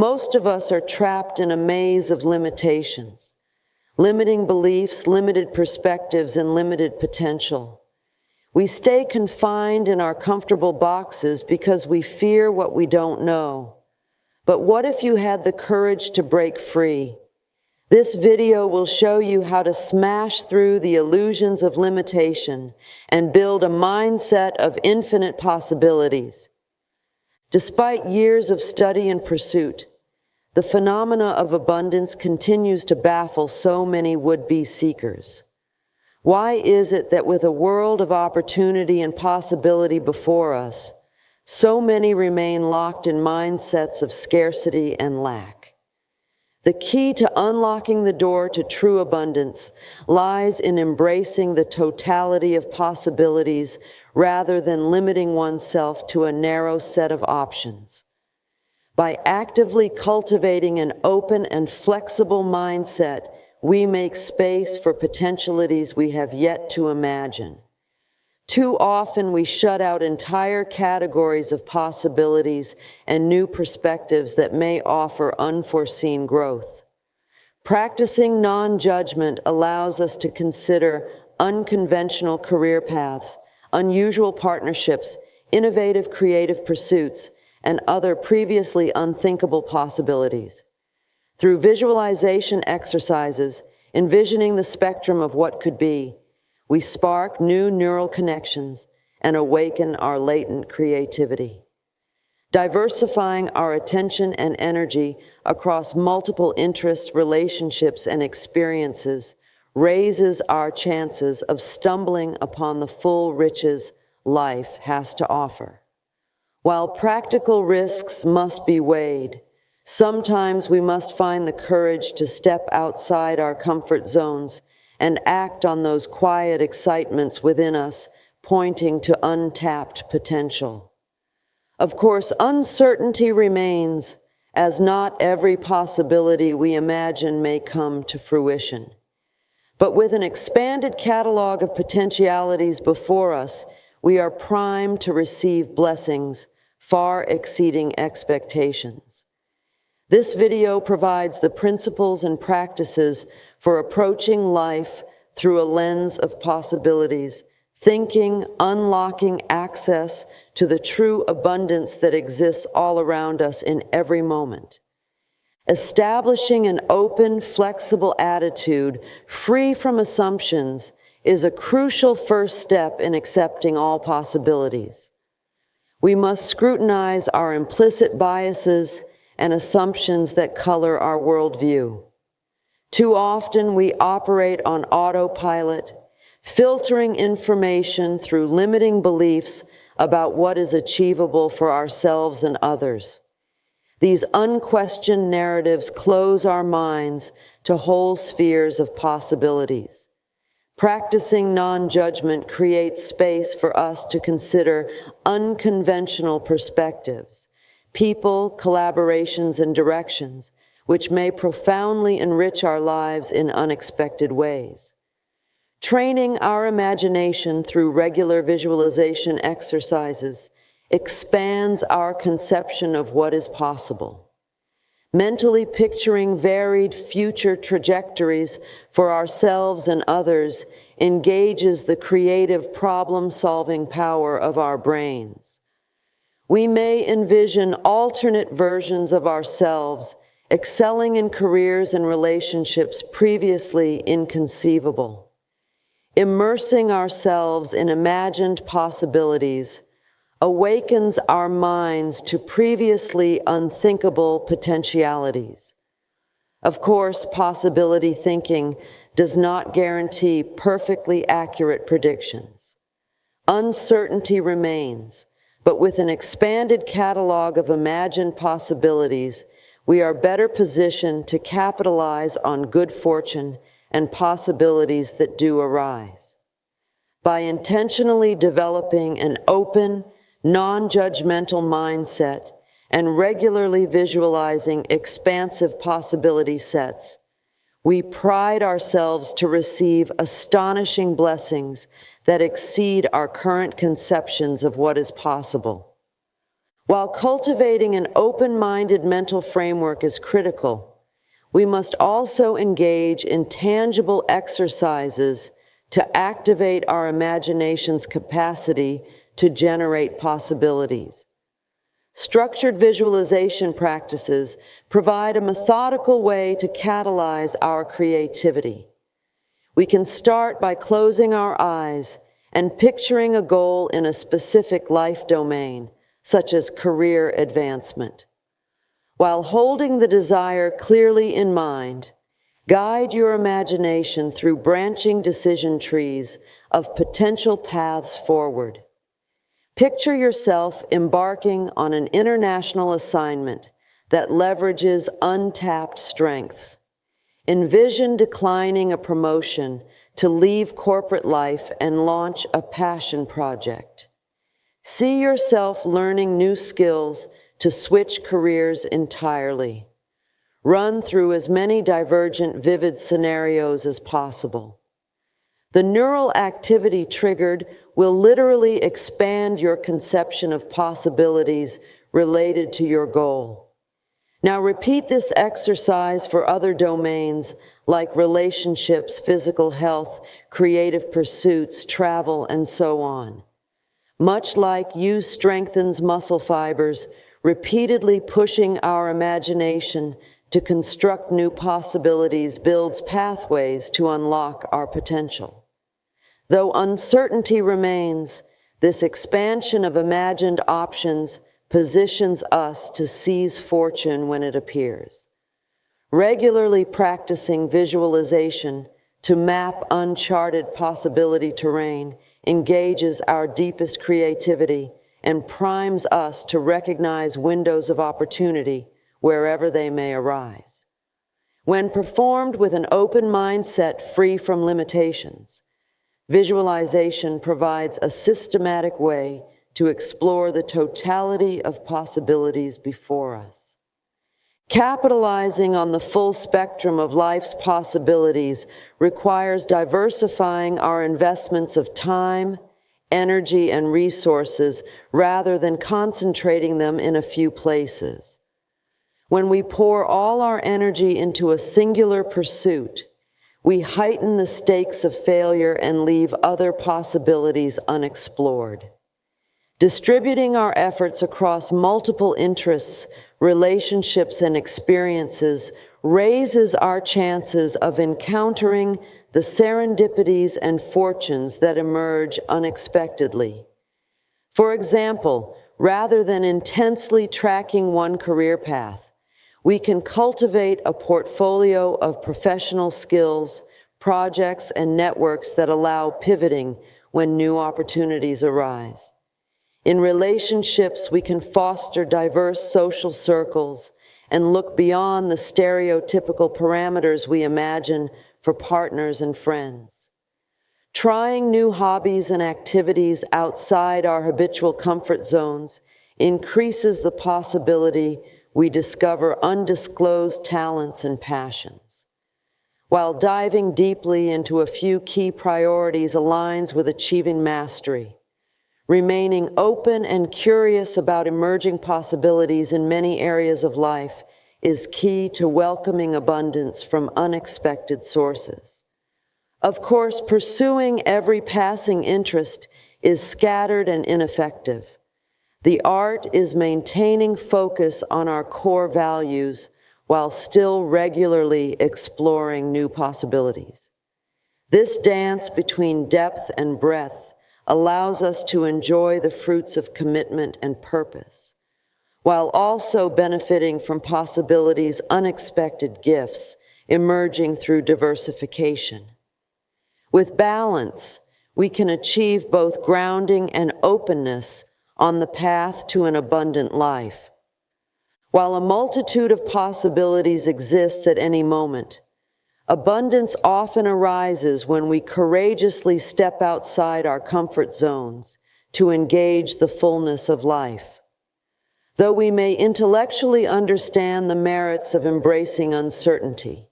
Most of us are trapped in a maze of limitations, limiting beliefs, limited perspectives, and limited potential. We stay confined in our comfortable boxes because we fear what we don't know. But what if you had the courage to break free? This video will show you how to smash through the illusions of limitation and build a mindset of infinite possibilities. Despite years of study and pursuit, the phenomena of abundance continues to baffle so many would-be seekers. Why is it that with a world of opportunity and possibility before us, so many remain locked in mindsets of scarcity and lack? The key to unlocking the door to true abundance lies in embracing the totality of possibilities rather than limiting oneself to a narrow set of options. By actively cultivating an open and flexible mindset, we make space for potentialities we have yet to imagine. Too often we shut out entire categories of possibilities and new perspectives that may offer unforeseen growth. Practicing non-judgment allows us to consider unconventional career paths, unusual partnerships, innovative creative pursuits, and other previously unthinkable possibilities. Through visualization exercises, envisioning the spectrum of what could be, we spark new neural connections and awaken our latent creativity. Diversifying our attention and energy across multiple interests, relationships, and experiences raises our chances of stumbling upon the full riches life has to offer. While practical risks must be weighed, sometimes we must find the courage to step outside our comfort zones and act on those quiet excitements within us, pointing to untapped potential. Of course, uncertainty remains, as not every possibility we imagine may come to fruition. But with an expanded catalog of potentialities before us, we are primed to receive blessings far exceeding expectations. This video provides the principles and practices for approaching life through a lens of possibilities, thinking, unlocking access to the true abundance that exists all around us in every moment. Establishing an open, flexible attitude free from assumptions is a crucial first step in accepting all possibilities. We must scrutinize our implicit biases and assumptions that color our worldview. Too often we operate on autopilot, filtering information through limiting beliefs about what is achievable for ourselves and others. These unquestioned narratives close our minds to whole spheres of possibilities. Practicing non-judgment creates space for us to consider unconventional perspectives, people, collaborations, and directions, which may profoundly enrich our lives in unexpected ways. Training our imagination through regular visualization exercises expands our conception of what is possible. Mentally picturing varied future trajectories for ourselves and others engages the creative problem-solving power of our brains. We may envision alternate versions of ourselves excelling in careers and relationships previously inconceivable. Immersing ourselves in imagined possibilities awakens our minds to previously unthinkable potentialities. Of course, possibility thinking does not guarantee perfectly accurate predictions. Uncertainty remains, but with an expanded catalog of imagined possibilities, we are better positioned to capitalize on good fortune and possibilities that do arise. By intentionally developing an open, non-judgmental mindset and regularly visualizing expansive possibility sets, we pride ourselves to receive astonishing blessings that exceed our current conceptions of what is possible. While cultivating an open-minded mental framework is critical, we must also engage in tangible exercises to activate our imagination's capacity to generate possibilities. Structured visualization practices provide a methodical way to catalyze our creativity. We can start by closing our eyes and picturing a goal in a specific life domain, such as career advancement. While holding the desire clearly in mind, guide your imagination through branching decision trees of potential paths forward. Picture yourself embarking on an international assignment that leverages untapped strengths. Envision declining a promotion to leave corporate life and launch a passion project. See yourself learning new skills to switch careers entirely. Run through as many divergent, vivid scenarios as possible. The neural activity triggered will literally expand your conception of possibilities related to your goal. Now repeat this exercise for other domains like relationships, physical health, creative pursuits, travel, and so on. Much like use strengthens muscle fibers, repeatedly pushing our imagination to construct new possibilities builds pathways to unlock our potential. Though uncertainty remains, this expansion of imagined options positions us to seize fortune when it appears. Regularly practicing visualization to map uncharted possibility terrain engages our deepest creativity and primes us to recognize windows of opportunity wherever they may arise. When performed with an open mindset free from limitations, visualization provides a systematic way to explore the totality of possibilities before us. Capitalizing on the full spectrum of life's possibilities requires diversifying our investments of time, energy, and resources rather than concentrating them in a few places. When we pour all our energy into a singular pursuit, we heighten the stakes of failure and leave other possibilities unexplored. Distributing our efforts across multiple interests, relationships, and experiences raises our chances of encountering the serendipities and fortunes that emerge unexpectedly. For example, rather than intensely tracking one career path, we can cultivate a portfolio of professional skills, projects, and networks that allow pivoting when new opportunities arise. In relationships, we can foster diverse social circles and look beyond the stereotypical parameters we imagine for partners and friends. Trying new hobbies and activities outside our habitual comfort zones increases the possibility we discover undisclosed talents and passions. While diving deeply into a few key priorities aligns with achieving mastery, remaining open and curious about emerging possibilities in many areas of life is key to welcoming abundance from unexpected sources. Of course, pursuing every passing interest is scattered and ineffective. The art is maintaining focus on our core values while still regularly exploring new possibilities. This dance between depth and breadth allows us to enjoy the fruits of commitment and purpose, while also benefiting from possibilities' unexpected gifts emerging through diversification. With balance, we can achieve both grounding and openness on the path to an abundant life. While a multitude of possibilities exists at any moment, abundance often arises when we courageously step outside our comfort zones to engage the fullness of life. Though we may intellectually understand the merits of embracing uncertainty,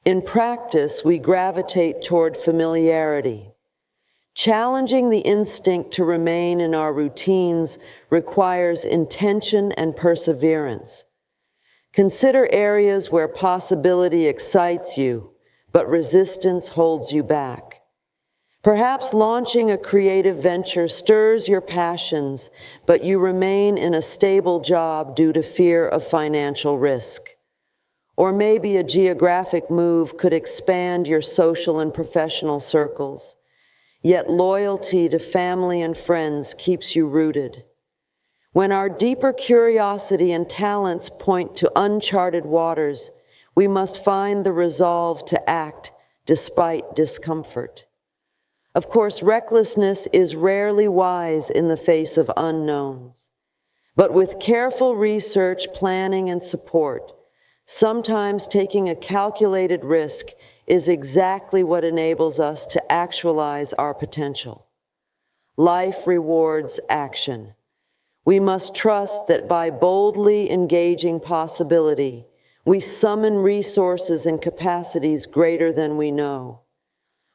in practice we gravitate toward familiarity. Challenging the instinct to remain in our routines requires intention and perseverance. Consider areas where possibility excites you, but resistance holds you back. Perhaps launching a creative venture stirs your passions, but you remain in a stable job due to fear of financial risk. Or maybe a geographic move could expand your social and professional circles, yet loyalty to family and friends keeps you rooted. When our deeper curiosity and talents point to uncharted waters, we must find the resolve to act despite discomfort. Of course, recklessness is rarely wise in the face of unknowns. But with careful research, planning, and support, sometimes taking a calculated risk is exactly what enables us to actualize our potential. Life rewards action. We must trust that by boldly engaging possibility, we summon resources and capacities greater than we know.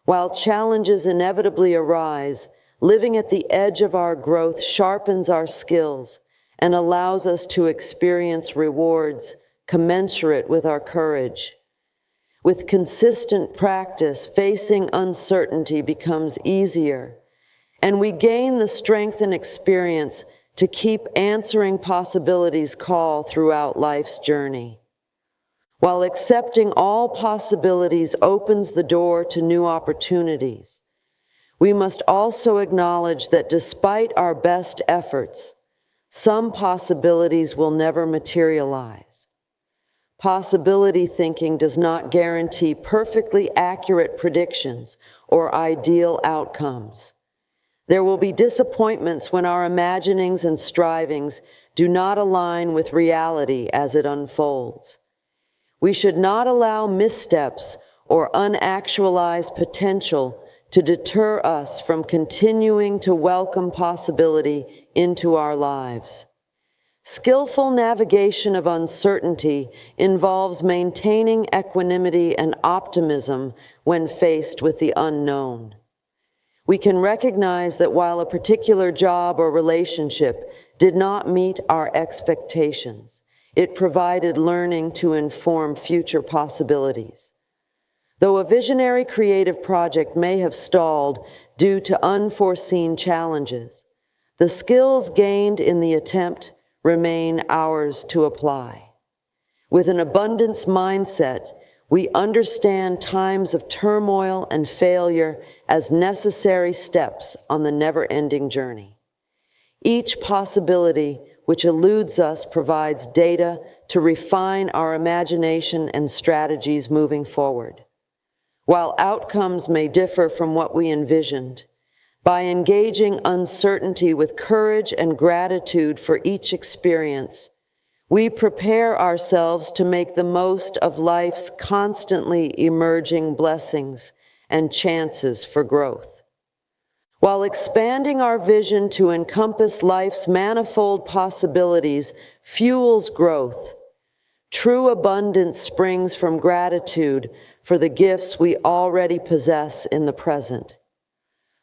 While challenges inevitably arise, living at the edge of our growth sharpens our skills and allows us to experience rewards commensurate with our courage. With consistent practice, facing uncertainty becomes easier, and we gain the strength and experience to keep answering possibilities' call throughout life's journey. While accepting all possibilities opens the door to new opportunities, we must also acknowledge that despite our best efforts, some possibilities will never materialize. Possibility thinking does not guarantee perfectly accurate predictions or ideal outcomes. There will be disappointments when our imaginings and strivings do not align with reality as it unfolds. We should not allow missteps or unactualized potential to deter us from continuing to welcome possibility into our lives. Skillful navigation of uncertainty involves maintaining equanimity and optimism when faced with the unknown. We can recognize that while a particular job or relationship did not meet our expectations, it provided learning to inform future possibilities. Though a visionary creative project may have stalled due to unforeseen challenges, the skills gained in the attempt remain ours to apply. With an abundance mindset, we understand times of turmoil and failure as necessary steps on the never-ending journey. Each possibility which eludes us provides data to refine our imagination and strategies moving forward. While outcomes may differ from what we envisioned, by engaging uncertainty with courage and gratitude for each experience, we prepare ourselves to make the most of life's constantly emerging blessings and chances for growth. While expanding our vision to encompass life's manifold possibilities fuels growth, true abundance springs from gratitude for the gifts we already possess in the present.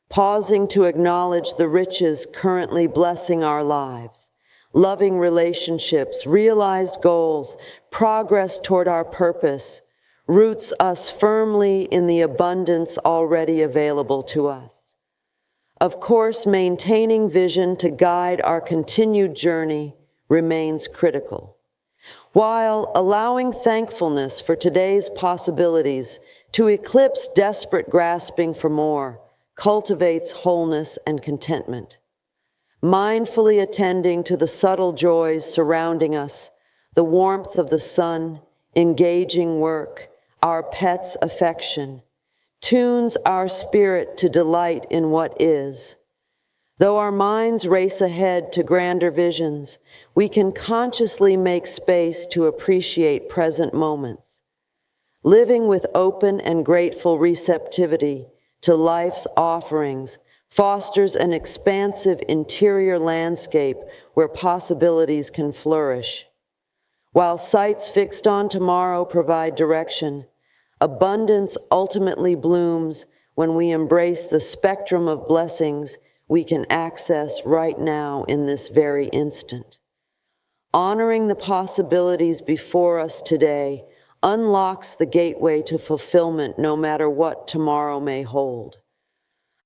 Pausing to acknowledge the riches currently blessing our lives, loving relationships, realized goals, progress toward our purpose, roots us firmly in the abundance already available to us. Of course, maintaining vision to guide our continued journey remains critical, while allowing thankfulness for today's possibilities to eclipse desperate grasping for more cultivates wholeness and contentment. Mindfully attending to the subtle joys surrounding us, the warmth of the sun, engaging work, our pet's affection, tunes our spirit to delight in what is. Though our minds race ahead to grander visions, we can consciously make space to appreciate present moments. Living with open and grateful receptivity to life's offerings fosters an expansive interior landscape where possibilities can flourish. While sights fixed on tomorrow provide direction, abundance ultimately blooms when we embrace the spectrum of blessings we can access right now in this very instant. Honoring the possibilities before us today unlocks the gateway to fulfillment no matter what tomorrow may hold.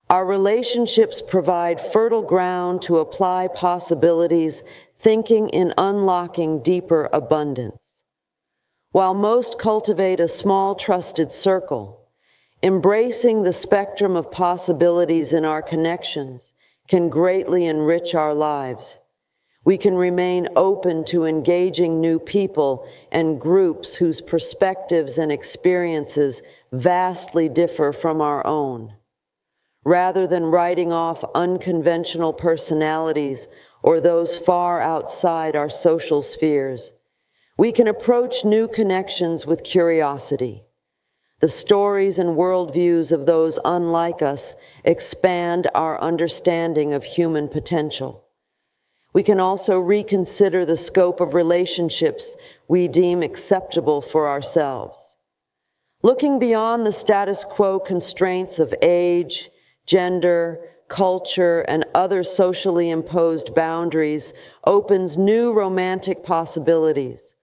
Our relationships provide fertile ground to apply possibilities, thinking in unlocking deeper abundance. While most cultivate a small trusted circle, embracing the spectrum of possibilities in our connections can greatly enrich our lives. We can remain open to engaging new people and groups whose perspectives and experiences vastly differ from our own. Rather than writing off unconventional personalities or those far outside our social spheres, we can approach new connections with curiosity. The stories and worldviews of those unlike us expand our understanding of human potential. We can also reconsider the scope of relationships we deem acceptable for ourselves. Looking beyond the status quo constraints of age, gender, culture, and other socially imposed boundaries opens new romantic possibilities.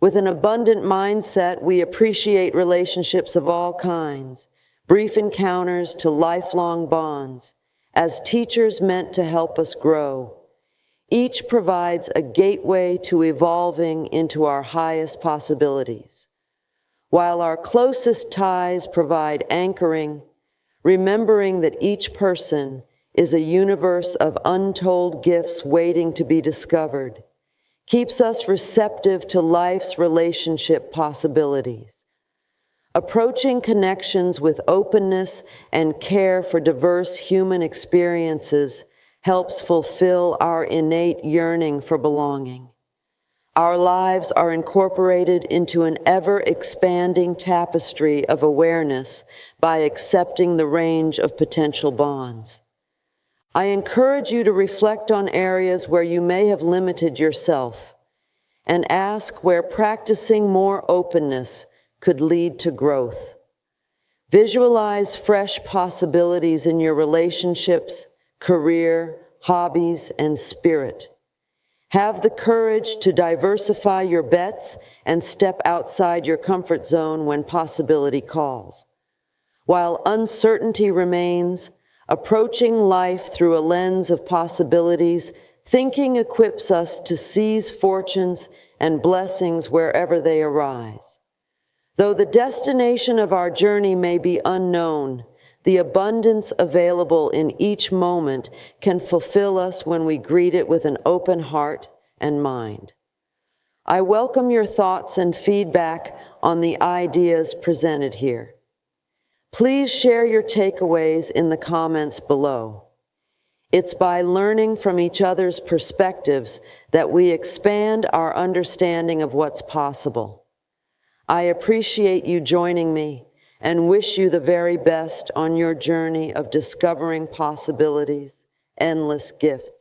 With an abundant mindset, we appreciate relationships of all kinds, brief encounters to lifelong bonds, as teachers meant to help us grow. Each provides a gateway to evolving into our highest possibilities. While our closest ties provide anchoring, remembering that each person is a universe of untold gifts waiting to be discovered, keeps us receptive to life's relationship possibilities. Approaching connections with openness and care for diverse human experiences helps fulfill our innate yearning for belonging. Our lives are incorporated into an ever-expanding tapestry of awareness by accepting the range of potential bonds. I encourage you to reflect on areas where you may have limited yourself and ask where practicing more openness could lead to growth. Visualize fresh possibilities in your relationships, career, hobbies, and spirit. Have the courage to diversify your bets and step outside your comfort zone when possibility calls. While uncertainty remains, approaching life through a lens of possibilities, thinking equips us to seize fortunes and blessings wherever they arise. Though the destination of our journey may be unknown, the abundance available in each moment can fulfill us when we greet it with an open heart and mind. I welcome your thoughts and feedback on the ideas presented here. Please share your takeaways in the comments below. It's by learning from each other's perspectives that we expand our understanding of what's possible. I appreciate you joining me and wish you the very best on your journey of discovering possibilities, endless gifts.